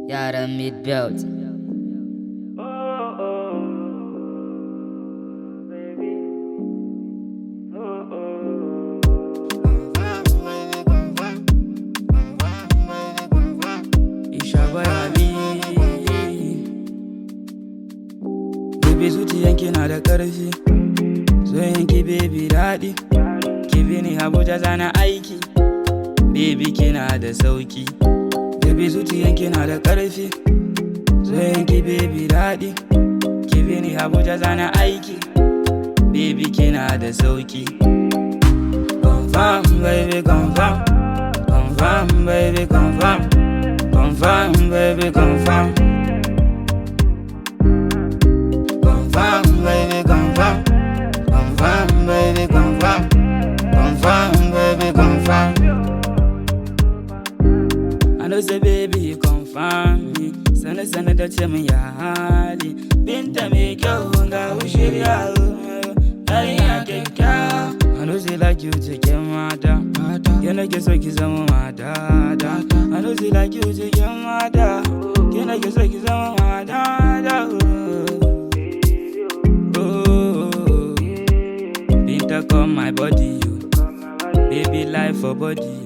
Yaran mid-belt. Hali. Baby zuciyanki na da ƙarfi, soyayyanki baby daɗi. Ki bi ni Abuja zana aiki, baby kina da sauki. Baby zuciyanki na da ƙarfi, soyayyanki baby daɗi. Ki bi ni Abuja zana aiki, baby kina da sauki. Confirm baby confirm, confirm baby confirm. Confirm, baby, confirm. Confirm, baby, confirm. Confirm, baby, confirm. Confirm, baby, confirm. I know say baby you confirm me. Sana da ce min ya hali. Binta mai kyau ga shirya. Yarinya kyakkyawa. I know say like you cikin mata. Yana ke so ki zama mata. I know say like you cikin mata. Yana ke so ki zama mata. Oh, Binta come my body, you. Baby life for body.